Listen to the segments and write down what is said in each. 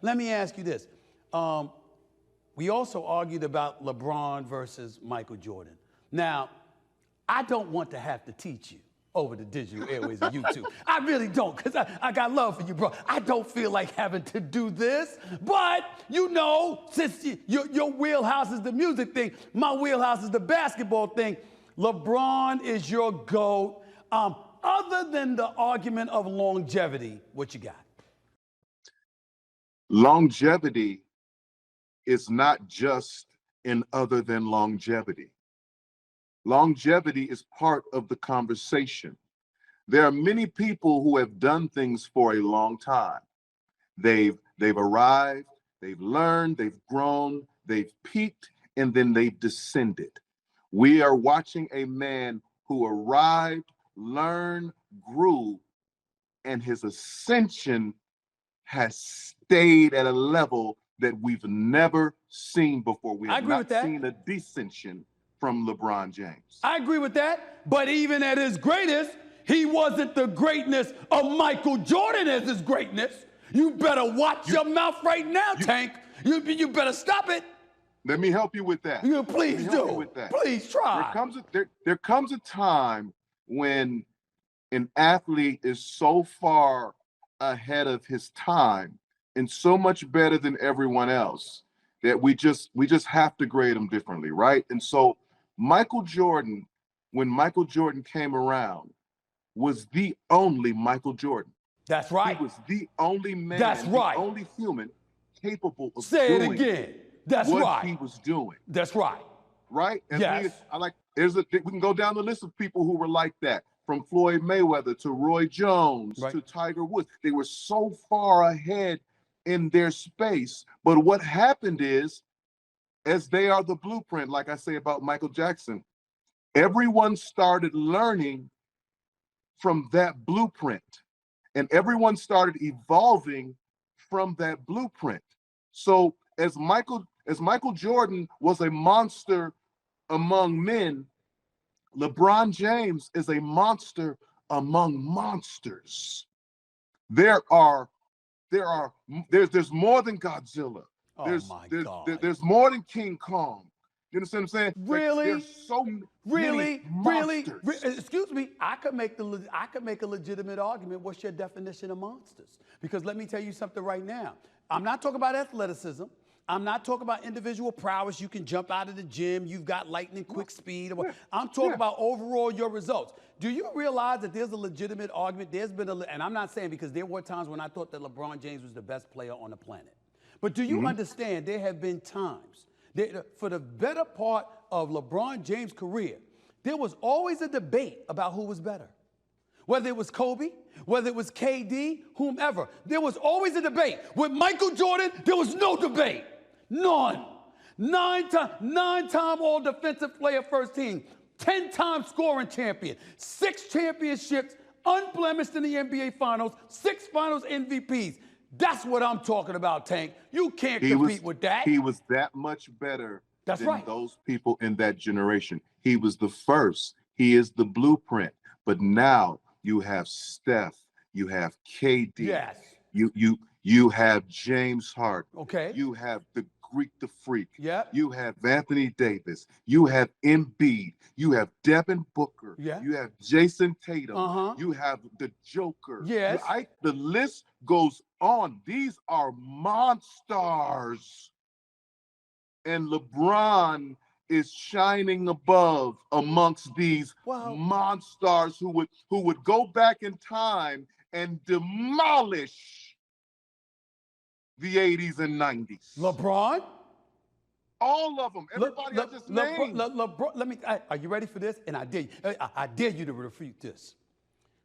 let me ask you this. We also argued about LeBron versus Michael Jordan. Now, I don't want to have to teach you over the digital airways of YouTube. I really don't, because I got love for you, bro. I don't feel like having to do this, but you know, since your wheelhouse is the music thing, my wheelhouse is the basketball thing. LeBron is your GOAT. Other than the argument of longevity, what you got? Longevity is not just in other than longevity. Longevity is part of the conversation. There are many people who have done things for a long time. They've arrived, they've learned, they've grown, they've peaked, and then they've descended. We are watching a man who arrived, learned, grew, and his ascension has stayed at a level that we've never seen before. We have not seen a descension from LeBron James. I agree with that, but even at his greatest, he wasn't the greatness of Michael Jordan as his greatness. You better watch your mouth right now, Tank. You better stop it. Let me help you with that. Please do. Please try. There comes a time when an athlete is so far ahead of his time and so much better than everyone else that we just have to grade him differently, right? And so Michael Jordan, when Michael Jordan came around, was the only Michael Jordan. That's right. He was the only man, the only human capable of doing what he was doing. That's right. Right? And yes. We can go down the list of people who were like that, from Floyd Mayweather to Roy Jones to Tiger Woods. They were so far ahead in their space. But what happened is, as they are the blueprint, like I say about Michael Jackson, everyone started learning from that blueprint. And everyone started evolving from that blueprint. So as Michael Jordan was a monster among men, LeBron James is a monster among monsters. There's more than Godzilla. There's more than King Kong. You understand what I'm saying? Really? There's so many monsters. Excuse me. I could make a legitimate argument. What's your definition of monsters? Because let me tell you something right now. I'm not talking about athleticism. I'm not talking about individual prowess. You can jump out of the gym. You've got lightning quick speed. I'm talking about overall your results. Do you realize that there's a legitimate argument? And I'm not saying, because there were times when I thought that LeBron James was the best player on the planet. But do you understand there have been times for the better part of LeBron James' career, there was always a debate about who was better. Whether it was Kobe, whether it was KD, whomever, there was always a debate. With Michael Jordan, there was no debate. None. Nine-time all-defensive player first team, 10-time scoring champion, 6 championships, unblemished in the NBA Finals, 6 Finals MVPs. That's what I'm talking about, Tank. You can't compete with that. He was that much better than those people in that generation. He was the first. He is the blueprint. But now you have Steph, you have KD. Yes. You have James Harden. Okay. You have the Greek the Freak. Yep. You have Anthony Davis. You have Embiid. You have Devin Booker. Yeah. You have Jason Tatum. You have the Joker. Yes. The list goes on. These are monsters. And LeBron is shining above amongst these monsters who would go back in time and demolish the 80s and 90s. LeBron? All of them. Everybody I just named. LeBron, are you ready for this? And I dare you to refute this.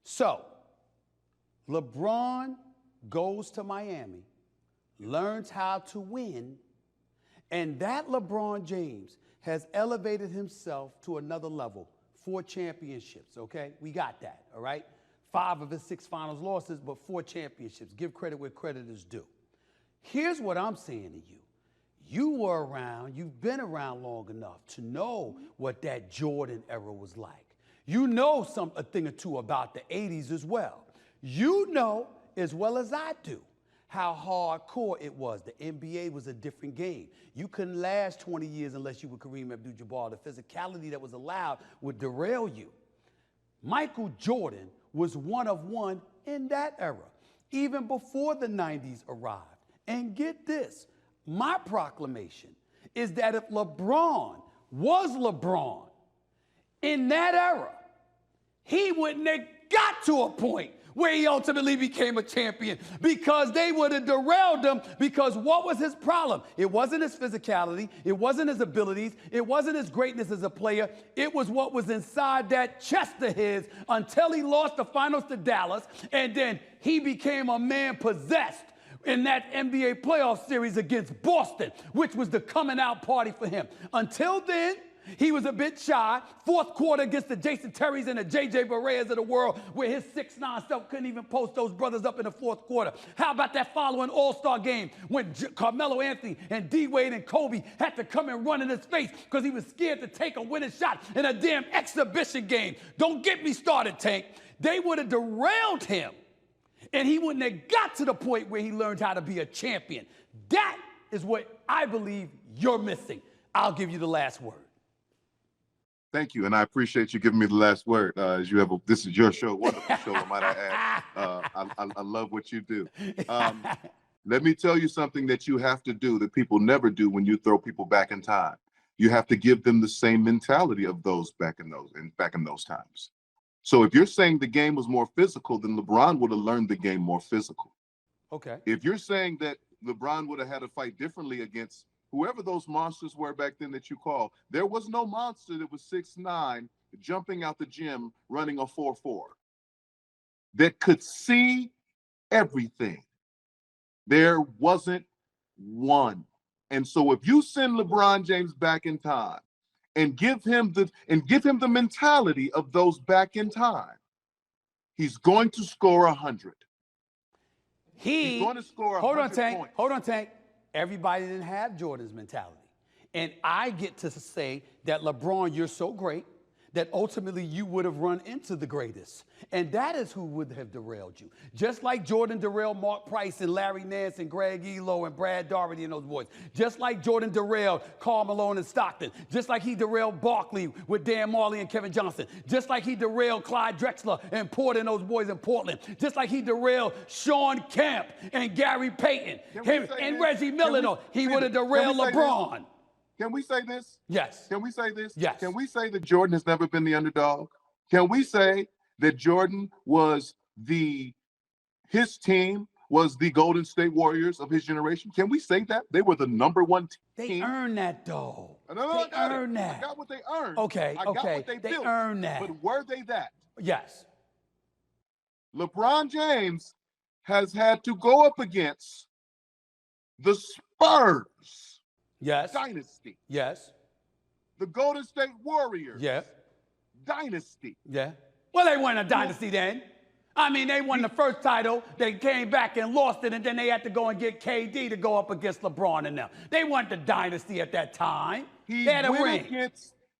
So, LeBron goes to Miami, learns how to win, and that LeBron James has elevated himself to another level. 4 championships, okay? We got that, all right? 5 of his 6 finals losses, but 4 championships. Give credit where credit is due. Here's what I'm saying to you. You were around, you've been around long enough to know what that Jordan era was like. You know a thing or two about the 80s as well. You know, as well as I do, how hardcore it was. The NBA was a different game. You couldn't last 20 years unless you were Kareem Abdul-Jabbar. The physicality that was allowed would derail you. Michael Jordan was one of one in that era, even before the 90s arrived. And get this, my proclamation is that if LeBron was LeBron in that era, he wouldn't have got to a point where he ultimately became a champion, because they would have derailed him. Because what was his problem? It wasn't his physicality. It wasn't his abilities. It wasn't his greatness as a player. It was what was inside that chest of his until he lost the finals to Dallas, and then he became a man possessed in that NBA playoff series against Boston, which was the coming out party for him. Until then, he was a bit shy. Fourth quarter against the Jason Terrys and the J.J. Bareas of the world, where his 6'9" self couldn't even post those brothers up in the fourth quarter. How about that following All-Star game when Carmelo Anthony and D-Wade and Kobe had to come and run in his face because he was scared to take a winning shot in a damn exhibition game? Don't get me started, Tank. They would have derailed him, and he wouldn't have got to the point where he learned how to be a champion. That is what I believe you're missing. I'll give you the last word. Thank you, and I appreciate you giving me the last word. As you have, this is your show, wonderful show, I might add. I love what you do. Let me tell you something that you have to do that people never do when you throw people back in time. You have to give them the same mentality of those back in those times. So if you're saying the game was more physical, then LeBron would have learned the game more physical. Okay. If you're saying that LeBron would have had to fight differently against whoever those monsters were back then that you call, there was no monster that was 6'9", jumping out the gym, running a 4.4, that could see everything. There wasn't one. And so if you send LeBron James back in time and give him the mentality of those back in time, he's going to score 100. He's going to score 100 points. Hold on, Tank. Everybody didn't have Jordan's mentality. And I get to say that, LeBron, you're so great that ultimately you would have run into the greatest. And that is who would have derailed you. Just like Jordan derailed Mark Price and Larry Nance and Greg Elo and Brad Daugherty and those boys. Just like Jordan derailed Karl Malone and Stockton. Just like he derailed Barkley with Dan Marley and Kevin Johnson. Just like he derailed Clyde Drexler and Porter and those boys in Portland. Just like he derailed Sean Kemp and Gary Payton and Reggie Miller. He would have derailed LeBron. Can we say this? Yes. Can we say this? Yes. Can we say that Jordan has never been the underdog? Can we say that Jordan was his team was the Golden State Warriors of his generation? Can we say that? They were the number one team. They earned that, though. No, they earned that. I got what they earned. Okay, I got what they built. earned that. But were they that? Yes. LeBron James has had to go up against the Spurs. Yes. Dynasty. Yes. The Golden State Warriors. Yes. Dynasty. Yeah. Well, they weren't a dynasty then. I mean, they won the first title. They came back and lost it, and then they had to go and get KD to go up against LeBron and them. They weren't the dynasty at that time. They had a ring.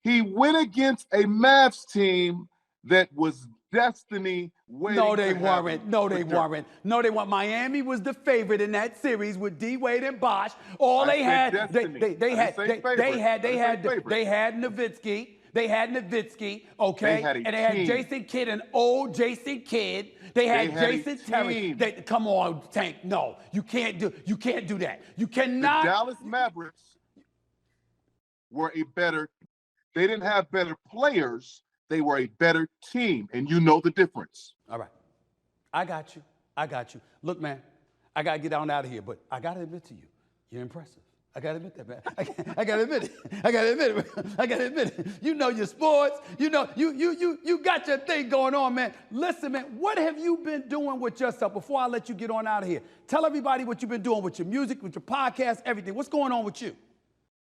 He went against a Mavs team that was destiny waiting. No, they weren't. No, they weren't. No, they weren't. Miami was the favorite in that series with D-Wade and Bosh. All they had, they had Nowitzki. They had Nowitzki, okay? And they had Jason Kidd, an old Jason Kidd. They had Jason Terry. Come on, Tank. No, you can't do that. You cannot. The Dallas Mavericks were they didn't have better players. They were a better team, and you know the difference. All right. I got you. Look, man, I got to get on out of here, but I got to admit to you, you're impressive. I got to admit that, man. I got to admit it. You know your sports. You know, you got your thing going on, man. Listen, man, what have you been doing with yourself before I let you get on out of here? Tell everybody what you've been doing with your music, with your podcast, everything. What's going on with you?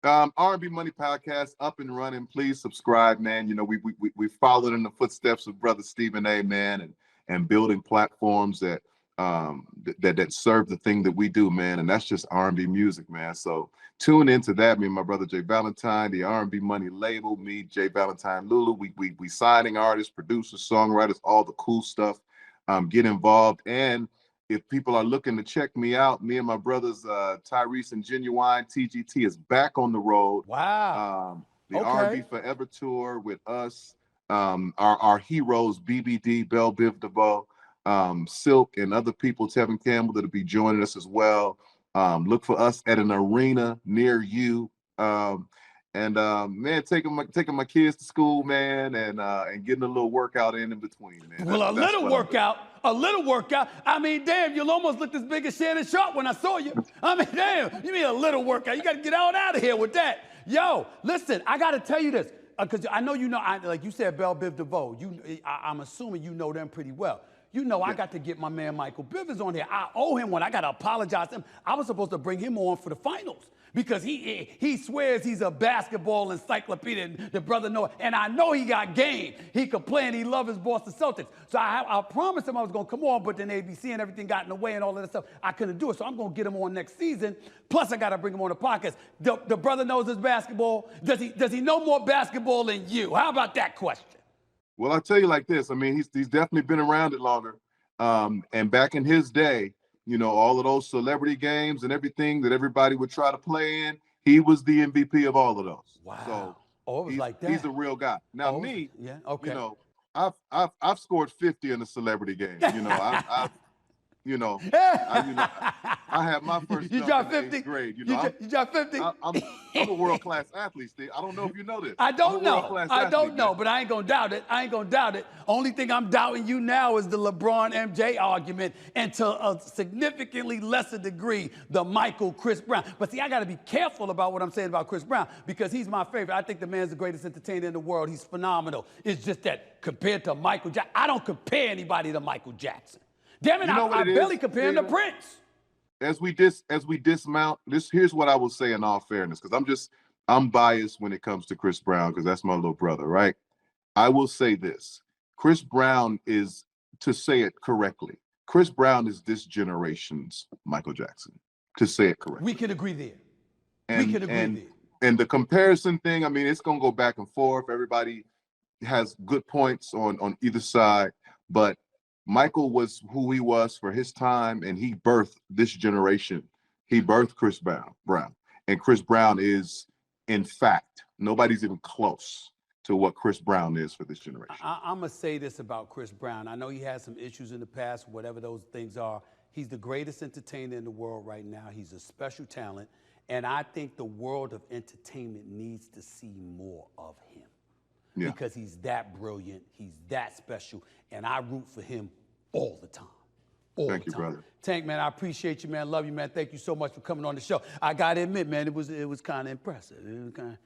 R&B Money Podcast, up and running. Please subscribe, man. You know, we followed in the footsteps of Brother Stephen A, man, and building platforms that serve the thing that we do, man. And that's just R&B music, man. So tune into that. Me and my brother Jay Valentine, the R&B Money label, me, Jay Valentine, Lulu. We signing artists, producers, songwriters, all the cool stuff. Get involved. And if people are looking to check me out, me and my brothers, Tyrese and Genuine, TGT is back on the road. Wow. The Okay. R&B Forever Tour with us, our heroes, BBD, Belle Biv DeVoe, Silk, and other people, Tevin Campbell, that'll be joining us as well. Look for us at an arena near you. Man, taking my kids to school, man, and getting a little workout in between, man. Well, a little workout. I mean, damn, you'll almost look as big as Shannon Sharp when I saw you. I mean, damn, you mean a little workout. You got to get on out of here with that. Yo, listen, I got to tell you this, because I know you know, like you said, Belle Biv DeVoe. I'm assuming you know them pretty well. You know, I got to get my man Michael Bivins on here. I owe him one. I got to apologize to him. I was supposed to bring him on for the finals because he swears he's a basketball encyclopedia, the brother Noah. And I know he got game. He could play and he loves his Boston Celtics. So I promised him I was going to come on, but then ABC and everything got in the way and all of that stuff. I couldn't do it. So I'm going to get him on next season. Plus, I got to bring him on the podcast. The brother knows his basketball. Does he know more basketball than you? How about that question? Well, I'll tell you like this. I mean, he's definitely been around it longer. And back in his day, you know, all of those celebrity games and everything that everybody would try to play in, he was the MVP of all of those. Wow. So it was like that. He's a real guy. Now me, yeah, okay. You know, I've scored 50 in the celebrity game. You know, I had my first you jump dropped in 50? 8th grade. You know, you dropped 50? I'm a world-class athlete, Steve. I don't know if you know this. I don't know. I don't know, man. but I ain't gonna doubt it. Only thing I'm doubting you now is the LeBron MJ argument, and to a significantly lesser degree, the Michael Chris Brown. But see, I gotta be careful about what I'm saying about Chris Brown because he's my favorite. I think the man's the greatest entertainer in the world. He's phenomenal. It's just that compared to Michael Jackson, I don't compare anybody to Michael Jackson. Damn it, I barely compare him to Prince. As we dismount, here's what I will say in all fairness, because I'm biased when it comes to Chris Brown, because that's my little brother, right? I will say this. Chris Brown is, to say it correctly, Chris Brown is this generation's Michael Jackson, to say it correctly. We can agree there. And the comparison thing, I mean, it's gonna go back and forth. Everybody has good points on either side, but Michael was who he was for his time, and he birthed this generation. He birthed Chris Brown. And Chris Brown is, in fact, nobody's even close to what Chris Brown is for this generation. I'm going to say this about Chris Brown. I know he had some issues in the past, whatever those things are. He's the greatest entertainer in the world right now. He's a special talent. And I think the world of entertainment needs to see more of him. Yeah. Because he's that brilliant, he's that special, and I root for him all the time. Thank you, brother. Tank, man, I appreciate you, man. Love you, man. Thank you so much for coming on the show. I gotta admit, man, it was kind of impressive. It's kind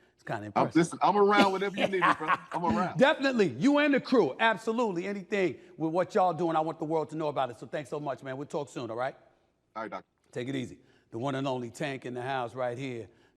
of impressive. Listen, I'm around whenever you need me, brother. I'm around. Definitely, you and the crew, absolutely. Anything with what y'all doing, I want the world to know about it. So thanks so much, man. We'll talk soon, all right? All right, doctor. Take it easy. The one and only Tank in the house right here.